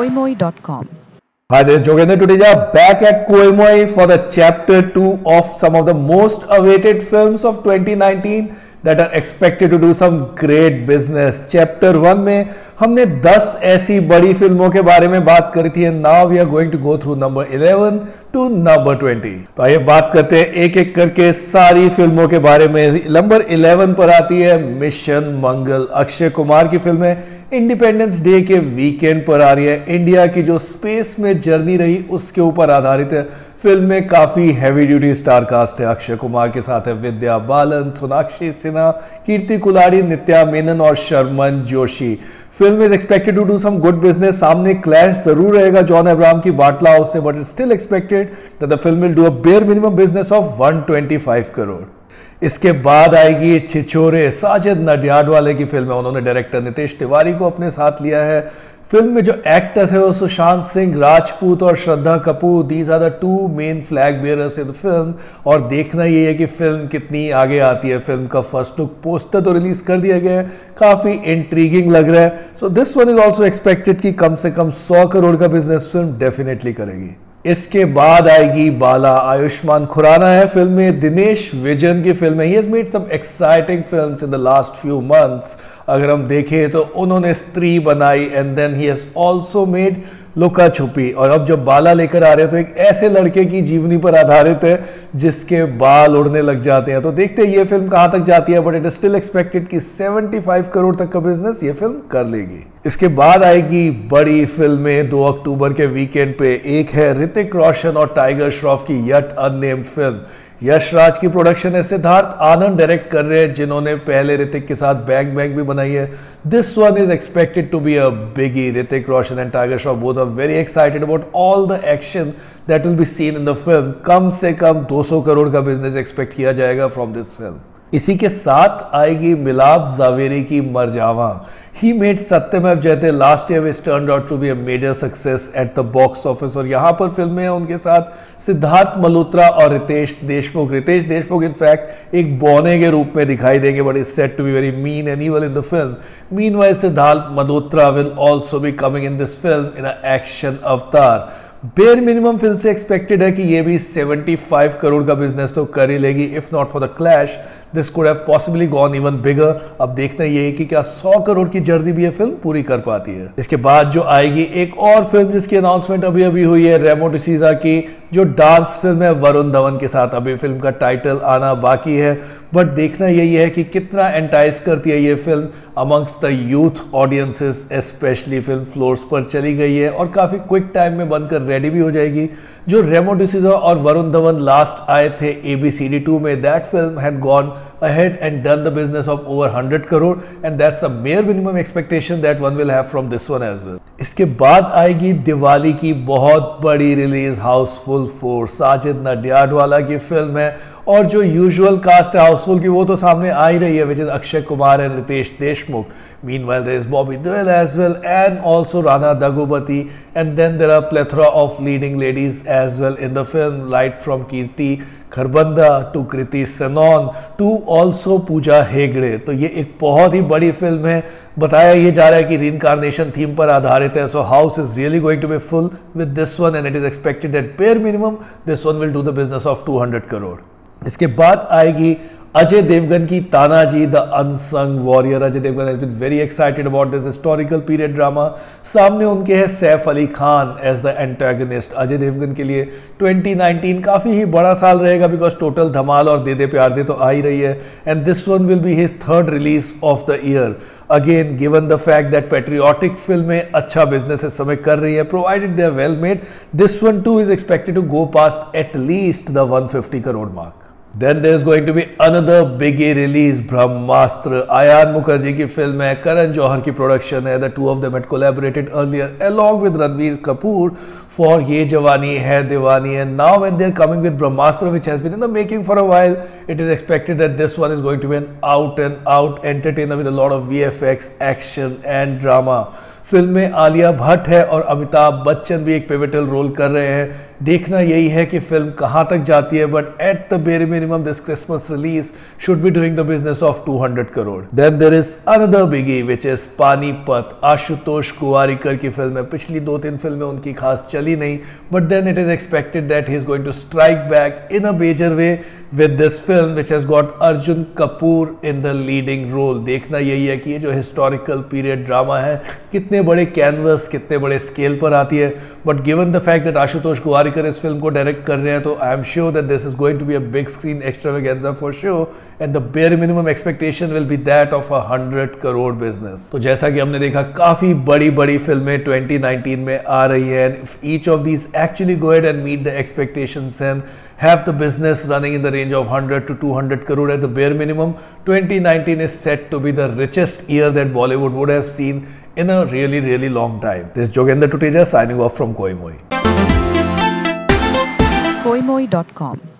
koimoi.com. Hi, this is Jogendra Tuteja back at Koimoi for the chapter 2 of some of the most awaited films of 2019 that are expected to do some great business. Chapter 1 में हमने 10 ऐसी बड़ी फिल्मों के बारे में बात करी थी and now we are going to go through number 11 to number 20. तो आइए बात करते हैं एक एक करके सारी फिल्मों के बारे में. नंबर 11 पर आती है मिशन मंगल. अक्षय कुमार की फिल्म है. इंडिपेंडेंस डे के वीकेंड पर आ रही है. इंडिया की जो स्पेस में जर्नी रही उसके ऊपर आधारित है. फिल्म में काफी हैवी ड्यूटी स्टार कास्ट है. अक्षय कुमार के साथ है विद्या बालन, सोनाक्षी सिन्हा, कीर्ति कुलाड़ी, नित्या मेनन और Sharman Joshi. Film is expected to do some good business. सामने क्लैश जरूर रहेगा जॉन अब्राहम की बाटला हाउस से, but it still expected that the film will do a bare minimum business of 125 crore. इसके बाद आएगी छिछोरे. साजिद नडियाडवाले की फिल्म है. उन्होंने डायरेक्टर नितेश तिवारी को अपने साथ लिया है. फिल्म में जो एक्टर्स है वो सुशांत सिंह राजपूत और Shraddha Kapoor. These are the two main flag bearers in the film. और देखना ये है कि फिल्म कितनी आगे आती है. फिल्म का फर्स्ट लुक पोस्टर तो रिलीज कर दिया गया है, काफी इंट्रीगिंग लग रहा है. So this one is also expected कि कम से कम 100 करोड़ का बिजनेस फिल्म डेफिनेटली करेगी. इसके बाद आएगी बाला. आयुष्मान खुराना है फिल्म में. दिनेश विजन की फिल्म है. He has made some exciting films in the last few months. अगर हम देखें तो उन्होंने स्त्री बनाई and then he has also made Luka Chuppi. और अब जब बाला लेकर आ रहे हैं तो एक ऐसे लड़के की जीवनी पर आधारित है जिसके बाल उड़ने लग जाते हैं. तो देखते हैं ये फिल्म कहां तक जाती है, but it is still expected कि 75 करोड़ तक का बिजनेस ये फिल्म कर लेगी. इसके बाद आएगी बड़ी फिल्में 2 अक्टूबर के वीकेंड पे. एक है ऋतिक रोशन और टाइगर श्रॉफ की yet unnamed film. Yash Raj की प्रोडक्शन है. सिद्धार्थ आनंद डायरेक्ट कर रहे हैं जिन्होंने पहले ऋतिक के साथ बैंग बैंग भी बनाई है. This one is expected to be a biggie. Hrithik Roshan and Tiger Shroff both are very excited about all the action that will be seen in the film. कम से कम 200 करोड़ का बिजनेस एक्सपेक्ट किया जाएगा फ्रॉम दिस फिल्म. इसी के साथ आएगी मिलाप जावेरी की मरजावा. ही made Satyameva Jayate last year which turned out to be a major success at the box office. और यहाँ पर फिल्में हैं उनके साथ सिद्धार्थ मल्होत्रा और रितेश देशमुख. रितेश देशमुख इनफैक्ट एक बौने के रूप में दिखाई देंगे, but is set to be very mean and evil in the film. Meanwhile Siddharth Malhotra will also be coming in this film in a action avatar. Bare minimum film से एक्सपेक्टेड है कि ये भी 75 करोड़ का बिजनेस तो कर ही लेगी. If not for the clash this could have possibly gone even bigger. अब देखना ये है कि क्या 100 करोड़ की जर्नी भी ये फिल्म पूरी कर पाती है. इसके बाद जो आएगी एक और फिल्म जिसकी अनाउंसमेंट अभी अभी हुई है, रेमो डिसूजा की जो डांस फिल्म है वरुण धवन के साथ. अभी फिल्म का टाइटल आना बाकी है, बट देखना यही है कि कितना एंटाइज करती है ये film amongst the youth audiences. Specially film floors पर चली गई है और काफी क्विक टाइम में बनकर रेडी भी हो जाएगी. जो रेमो डिसूजा और वरुण धवन लास्ट आए थे ABCD 2 में, that film had gone ahead and done the business of over 100 crore and that's a mere minimum expectation that one will have from this one as well. इसके बाद आएगी दिवाली की बहुत बड़ी रिलीज हाउसफुल 4. साजिद नडियाडवाला की फिल्म है और जो यूजुअल कास्ट है हाउसफुल की वो तो सामने आ ही रही है, which is Akshay Kumar and Ritesh Deshmukh. Meanwhile, there is Bobby Deol as well and also Rana Daggubati, and then there are plethora of leading ladies as well in the film, right from Kirti Kharbanda to Kriti Sanon to also Pooja Hegde. तो ये एक बहुत ही बड़ी film है. बताया ये जा रहा है कि रीइंकार्नेशन थीम पर आधारित है. So house is really going to be full with this one and it is expected that bare minimum this one will do the business of 200 crore. इसके बाद आएगी अजय देवगन की Tanaji the unsung warrior. Ajay Devgn has been very excited about this historical period drama. सामने उनके है Saif Ali Khan as the antagonist. Ajay Devgn के लिए 2019 काफी ही बड़ा साल रहेगा बिकॉज टोटल धमाल और दे दे प्यार दे तो आ ही रही है and this one will be his third release of the year. Again given the fact that patriotic फिल्में अच्छा बिजनेस इस समय कर रही है provided they are well made, this one too is expected to go past at least the 150 crore mark. Then there is going to be another biggie release, Brahmastra. Ayan Mukerji की film है, करण जौहर की प्रोडक्शन है. The two of them had collaborated earlier along with Ranveer Kapoor for Ye Jawani Hai Diwani, and now when they are coming with Brahmastra, which has been in the making for a while, it is expected that this one is going to be an out and out entertainer with a lot of VFX, action and drama. Film में आलिया भट्ट है और अमिताभ बच्चन भी एक pivotal role कर रहे हैं। देखना यही है कि फिल्म कहां तक जाती है, but at the bare minimum this Christmas release should be doing the business of 200 crore. Then there is another biggie which is Panipat. Ashutosh Gowariker की फिल्म है। पिछली 2-3 फिल्में उनकी खास चली नहीं, but then it is expected that he is going to strike back in a major way with this film which has got Arjun Kapoor in the leading role. देखना यही है कि ये जो हिस्टोरिकल पीरियड ड्रामा है कितने बड़े कैनवस, कितने बड़े स्केल पर आती है। But given the fact that Ashutosh Gowariker इस फिल्म को डायरेक्ट कर रहे हैं, तो I am sure that this is going to be a big screen extravaganza for sure, and the bare minimum expectation will be that of 100 crore business. तो जैसा कि हमने देखा, काफी बड़ी बड़ी फिल्में 2019 में आ रही है, and if each of these actually go ahead and meet the expectations and have the business running in the range of 100 to 200 crore at the bare minimum, 2019 is set to be the richest year that Bollywood would have seen in a really long time. This is Jogendra Tuteja signing off from Koimoi. Koimoi.com